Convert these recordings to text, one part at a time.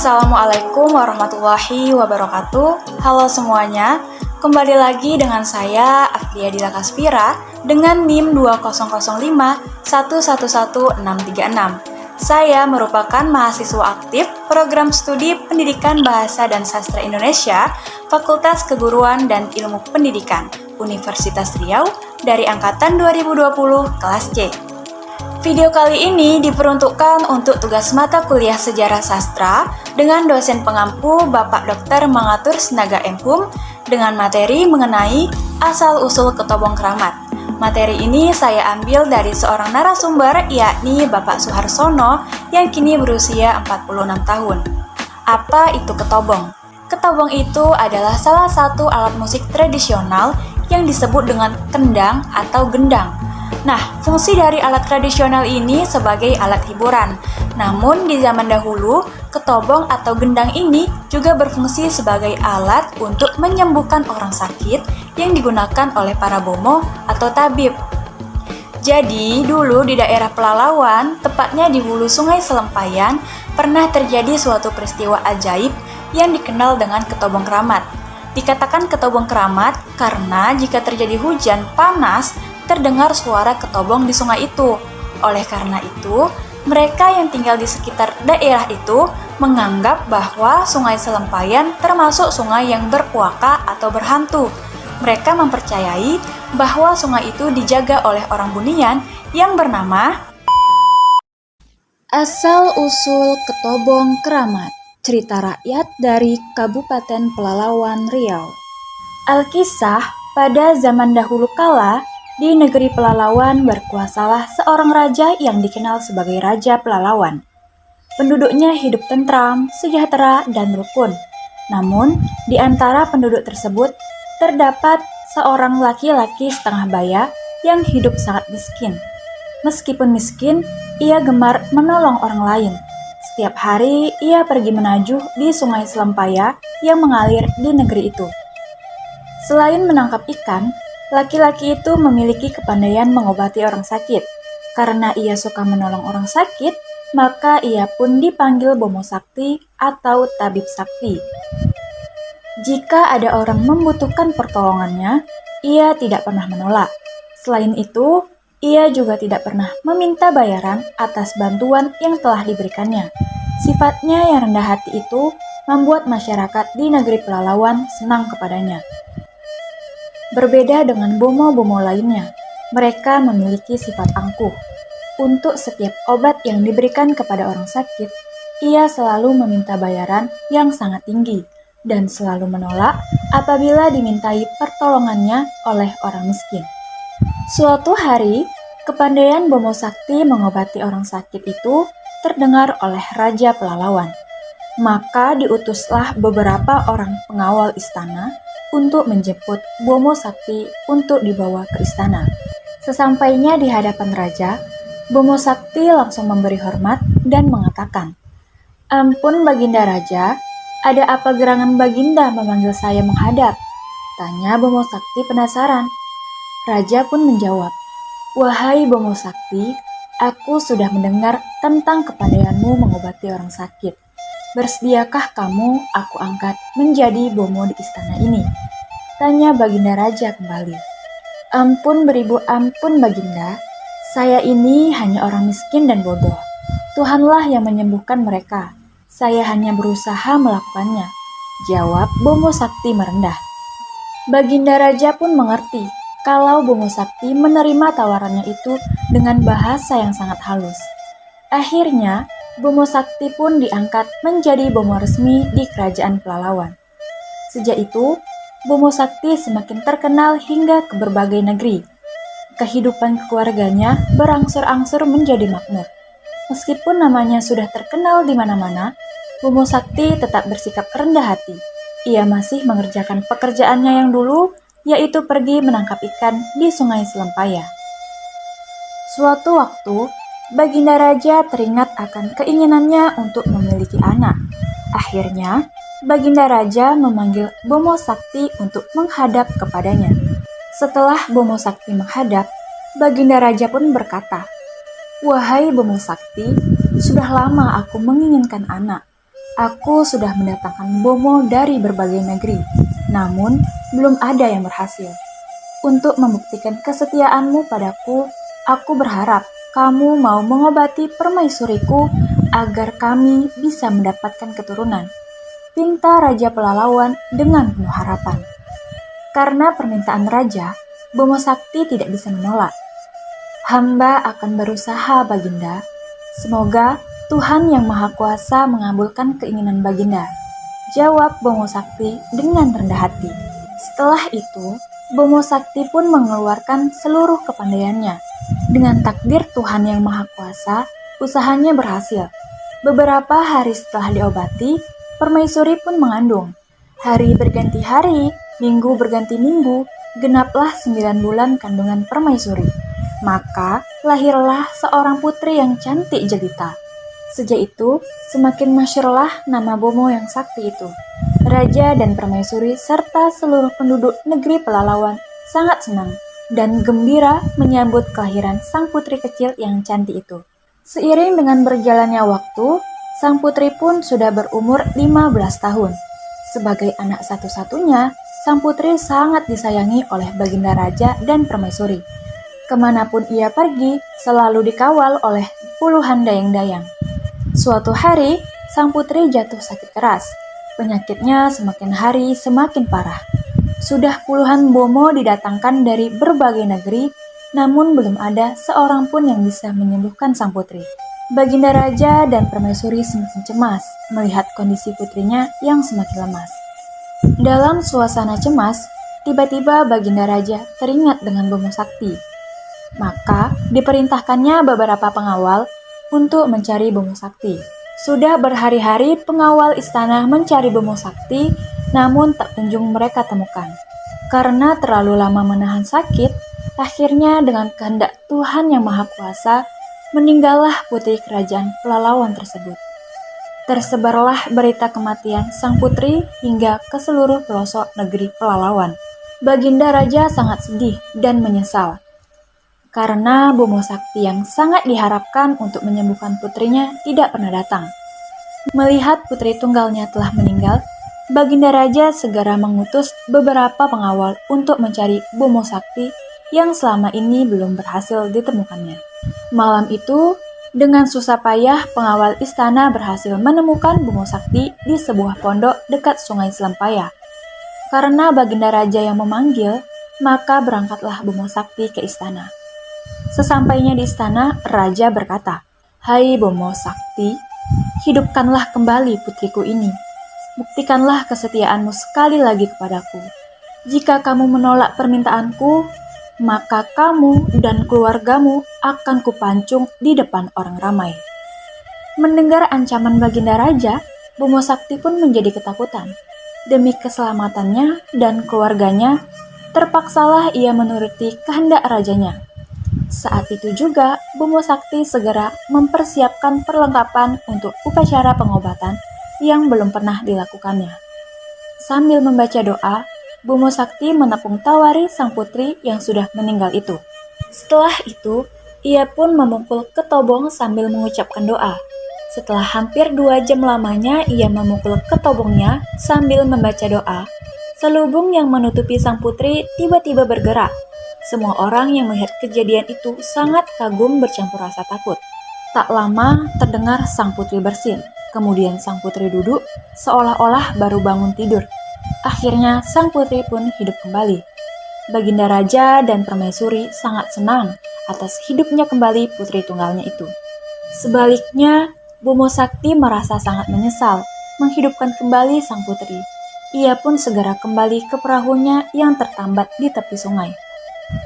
Assalamualaikum warahmatullahi wabarakatuh. Halo semuanya, kembali lagi dengan saya Afdia Dila Kaspira dengan NIM 20051111636. Saya merupakan mahasiswa aktif Program Studi Pendidikan Bahasa dan Sastra Indonesia, Fakultas Keguruan dan Ilmu Pendidikan, Universitas Riau dari angkatan 2020 kelas C. Video kali ini diperuntukkan untuk tugas mata kuliah Sejarah Sastra dengan dosen pengampu Bapak Dr. Mangatur Senaga M.Hum dengan materi mengenai asal-usul Ketobong Kramat. Materi ini saya ambil dari seorang narasumber yakni Bapak Suharsono yang kini berusia 46 tahun. Apa itu ketobong? Ketobong itu adalah salah satu alat musik tradisional yang disebut dengan kendang atau gendang. Nah, fungsi dari alat tradisional ini sebagai alat hiburan. Namun di zaman dahulu, ketobong atau gendang ini juga berfungsi sebagai alat untuk menyembuhkan orang sakit yang digunakan oleh para bomo atau tabib. Jadi, dulu di daerah Pelalawan, tepatnya di hulu Sungai Selempayan, pernah terjadi suatu peristiwa ajaib yang dikenal dengan ketobong kramat. Dikatakan ketobong kramat karena jika terjadi hujan panas, terdengar suara ketobong di sungai itu. Oleh karena itu, mereka yang tinggal di sekitar daerah itu menganggap bahwa Sungai Selempayan termasuk sungai yang berpuaka atau berhantu. Mereka mempercayai bahwa sungai itu dijaga oleh orang Bunian yang bernama Asal-usul Ketobong Kramat. Cerita rakyat dari Kabupaten Pelalawan, Riau. Alkisah, pada zaman dahulu kala, di negeri Pelalawan berkuasalah seorang raja yang dikenal sebagai Raja Pelalawan. Penduduknya hidup tentram, sejahtera, dan rukun. Namun, di antara penduduk tersebut, terdapat seorang laki-laki setengah baya yang hidup sangat miskin. Meskipun miskin, ia gemar menolong orang lain. Setiap hari, ia pergi menajuh di Sungai Selempaya yang mengalir di negeri itu. Selain menangkap ikan, laki-laki itu memiliki kepandaian mengobati orang sakit. Karena ia suka menolong orang sakit, maka ia pun dipanggil Bomo Sakti atau Tabib Sakti. Jika ada orang membutuhkan pertolongannya, ia tidak pernah menolak. Selain itu, ia juga tidak pernah meminta bayaran atas bantuan yang telah diberikannya. Sifatnya yang rendah hati itu membuat masyarakat di negeri Pelalawan senang kepadanya. Berbeda dengan bomo-bomo lainnya, mereka memiliki sifat angkuh. Untuk setiap obat yang diberikan kepada orang sakit, ia selalu meminta bayaran yang sangat tinggi dan selalu menolak apabila dimintai pertolongannya oleh orang miskin. Suatu hari, kepandaian Bomo Sakti mengobati orang sakit itu terdengar oleh Raja Pelalawan. Maka diutuslah beberapa orang pengawal istana untuk menjemput Bomo Sakti untuk dibawa ke istana. Sesampainya di hadapan raja, Bomo Sakti langsung memberi hormat dan mengatakan, "Ampun Baginda Raja, ada apa gerangan Baginda memanggil saya menghadap?" tanya Bomo Sakti penasaran. Raja pun menjawab, "Wahai Bomo Sakti, aku sudah mendengar tentang kepandaianmu mengobati orang sakit. Bersediakah kamu aku angkat menjadi bomo di istana ini?" tanya Baginda Raja kembali. "Ampun beribu ampun Baginda, saya ini hanya orang miskin dan bodoh. Tuhanlah yang menyembuhkan mereka. Saya hanya berusaha melakukannya," jawab Bomo Sakti merendah. Baginda Raja pun mengerti kalau Bomo Sakti menerima tawarannya itu dengan bahasa yang sangat halus. Akhirnya, Bomo Sakti pun diangkat menjadi bomo resmi di Kerajaan Pelalawan. Sejak itu, Bomo Sakti semakin terkenal hingga ke berbagai negeri. Kehidupan keluarganya berangsur-angsur menjadi makmur. Meskipun namanya sudah terkenal di mana-mana, Bomo Sakti tetap bersikap rendah hati. Ia masih mengerjakan pekerjaannya yang dulu, yaitu pergi menangkap ikan di Sungai Selempaya. Suatu waktu, Baginda Raja teringat akan keinginannya untuk memiliki anak. Akhirnya, Baginda Raja memanggil Bomo Sakti untuk menghadap kepadanya. Setelah Bomo Sakti menghadap, Baginda Raja pun berkata, "Wahai Bomo Sakti, sudah lama aku menginginkan anak. Aku sudah mendatangkan Bomo dari berbagai negeri, namun belum ada yang berhasil. Untuk membuktikan kesetiaanmu padaku, aku berharap kamu mau mengobati permaisuriku agar kami bisa mendapatkan keturunan. Pinta Raja Pelalawan dengan penuh harapan. Karena permintaan Raja, Bomo Sakti tidak bisa menolak. Hamba akan berusaha, Baginda. Semoga Tuhan Yang Maha Kuasa mengabulkan keinginan Baginda, jawab Bomo Sakti dengan rendah hati. Setelah itu, Bomo Sakti pun mengeluarkan seluruh kepandaiannya. Dengan takdir Tuhan Yang Maha Kuasa, usahanya berhasil. Beberapa hari setelah diobati, permaisuri pun mengandung. Hari berganti hari, minggu berganti minggu, genaplah 9 bulan kandungan permaisuri. Maka lahirlah seorang putri yang cantik jelita. Sejak itu, semakin masyhurlah nama Bomo yang sakti itu. Raja dan permaisuri serta seluruh penduduk negeri Pelalawan sangat senang dan gembira menyambut kelahiran sang putri kecil yang cantik itu. Seiring dengan berjalannya waktu, sang putri pun sudah berumur 15 tahun. Sebagai anak satu-satunya, sang putri sangat disayangi oleh Baginda Raja dan permaisuri. Kemanapun ia pergi, selalu dikawal oleh puluhan dayang-dayang. Suatu hari, sang putri jatuh sakit keras. Penyakitnya semakin hari semakin parah. Sudah puluhan Bomo didatangkan dari berbagai negeri, namun belum ada seorang pun yang bisa menyembuhkan sang putri. Baginda Raja dan permaisuri semakin cemas melihat kondisi putrinya yang semakin lemas. Dalam suasana cemas, tiba-tiba Baginda Raja teringat dengan Bomo Sakti. Maka diperintahkannya beberapa pengawal untuk mencari Bomo Sakti. Sudah berhari-hari pengawal istana mencari Bomo Sakti, namun tak kunjung mereka temukan. Karena terlalu lama menahan sakit, akhirnya dengan kehendak Tuhan Yang Maha Kuasa, meninggallah putri kerajaan Pelalawan tersebut. Tersebarlah berita kematian sang putri hingga ke seluruh pelosok negeri Pelalawan. Baginda Raja sangat sedih dan menyesal. Karena Bomo Sakti yang sangat diharapkan untuk menyembuhkan putrinya tidak pernah datang. Melihat putri tunggalnya telah meninggal, Baginda Raja segera mengutus beberapa pengawal untuk mencari Bomo Sakti yang selama ini belum berhasil ditemukannya. Malam itu, dengan susah payah pengawal istana berhasil menemukan Bomo Sakti di sebuah pondok dekat Sungai Selempaya. Karena Baginda Raja yang memanggil, maka berangkatlah Bomo Sakti ke istana. Sesampainya di istana, Raja berkata, "Hai Bomo Sakti, hidupkanlah kembali putriku ini. Buktikanlah kesetiaanmu sekali lagi kepadaku. Jika kamu menolak permintaanku, maka kamu dan keluargamu akan kupancung di depan orang ramai." Mendengar ancaman Baginda Raja, Bomo Sakti pun menjadi ketakutan. Demi keselamatannya dan keluarganya, terpaksalah ia menuruti kehendak rajanya. Saat itu juga, Bomo Sakti segera mempersiapkan perlengkapan untuk upacara pengobatan yang belum pernah dilakukannya. Sambil membaca doa, Bomo Sakti menepung tawari sang putri yang sudah meninggal itu. Setelah itu, ia pun memukul ketobong sambil mengucapkan doa. Setelah hampir 2 jam lamanya ia memukul ketobongnya sambil membaca doa, selubung yang menutupi sang putri tiba-tiba bergerak. Semua orang yang melihat kejadian itu sangat kagum bercampur rasa takut. Tak lama terdengar sang putri bersin. Kemudian sang putri duduk seolah-olah baru bangun tidur. Akhirnya sang putri pun hidup kembali. Baginda Raja dan permaisuri sangat senang atas hidupnya kembali putri tunggalnya itu. Sebaliknya, Bomo Sakti merasa sangat menyesal menghidupkan kembali sang putri. Ia pun segera kembali ke perahunya yang tertambat di tepi sungai.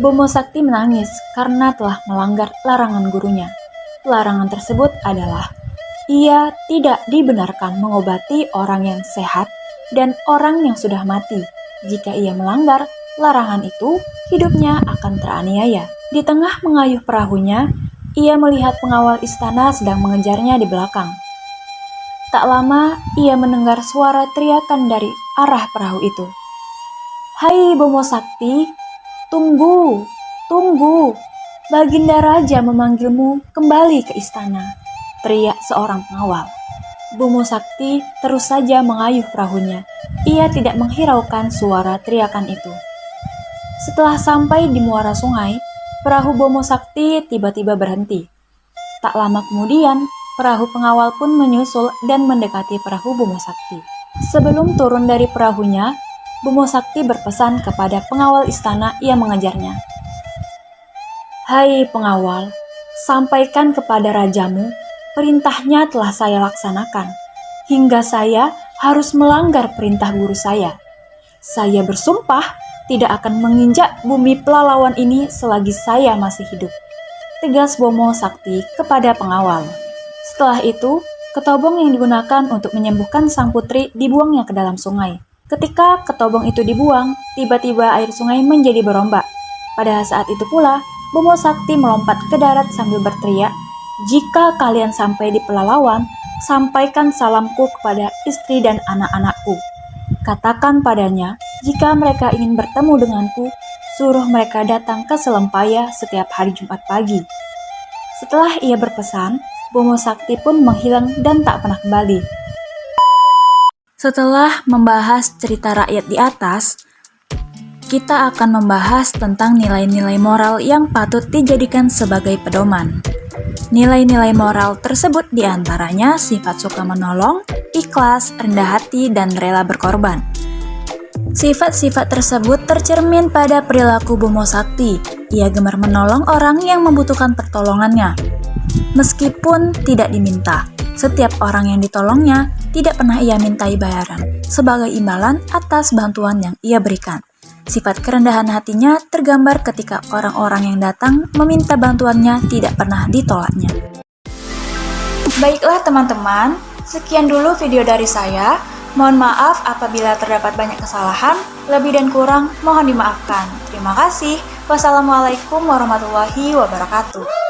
Bomo Sakti menangis karena telah melanggar larangan gurunya. Larangan tersebut adalah ia tidak dibenarkan mengobati orang yang sehat dan orang yang sudah mati. Jika ia melanggar larangan itu, hidupnya akan teraniaya. Di tengah mengayuh perahunya, ia melihat pengawal istana sedang mengejarnya di belakang. Tak lama, ia mendengar suara teriakan dari arah perahu itu. "Hai Bomo Sakti! Tunggu, tunggu, Baginda Raja memanggilmu kembali ke istana," teriak seorang pengawal. Bomo Sakti terus saja mengayuh perahunya. Ia tidak menghiraukan suara teriakan itu. Setelah sampai di muara sungai, perahu Bomo Sakti tiba-tiba berhenti. Tak lama kemudian, perahu pengawal pun menyusul dan mendekati perahu Bomo Sakti. Sebelum turun dari perahunya, Bomo Sakti berpesan kepada pengawal istana yang mengejarnya. "Hai pengawal, sampaikan kepada rajamu, perintahnya telah saya laksanakan, hingga saya harus melanggar perintah guru saya. Saya bersumpah tidak akan menginjak bumi Pelalawan ini selagi saya masih hidup," tegas Bomo Sakti kepada pengawal. Setelah itu, ketobong yang digunakan untuk menyembuhkan sang putri dibuangnya ke dalam sungai. Ketika ketobong itu dibuang, tiba-tiba air sungai menjadi berombak. Pada saat itu pula, Bomo Sakti melompat ke darat sambil berteriak, "Jika kalian sampai di Pelalawan, sampaikan salamku kepada istri dan anak-anakku. Katakan padanya, jika mereka ingin bertemu denganku, suruh mereka datang ke Selempaya setiap hari Jumat pagi." Setelah ia berpesan, Bomo Sakti pun menghilang dan tak pernah kembali. Setelah membahas cerita rakyat di atas, kita akan membahas tentang nilai-nilai moral yang patut dijadikan sebagai pedoman. Nilai-nilai moral tersebut diantaranya sifat suka menolong, ikhlas, rendah hati, dan rela berkorban. Sifat-sifat tersebut tercermin pada perilaku Bomo Sakti. Ia gemar menolong orang yang membutuhkan pertolongannya, meskipun tidak diminta. Setiap orang yang ditolongnya tidak pernah ia mintai bayaran sebagai imbalan atas bantuan yang ia berikan. Sifat kerendahan hatinya tergambar ketika orang-orang yang datang meminta bantuannya tidak pernah ditolaknya. Baiklah teman-teman, sekian dulu video dari saya. Mohon maaf apabila terdapat banyak kesalahan, lebih dan kurang mohon dimaafkan. Terima kasih. Wassalamualaikum warahmatullahi wabarakatuh.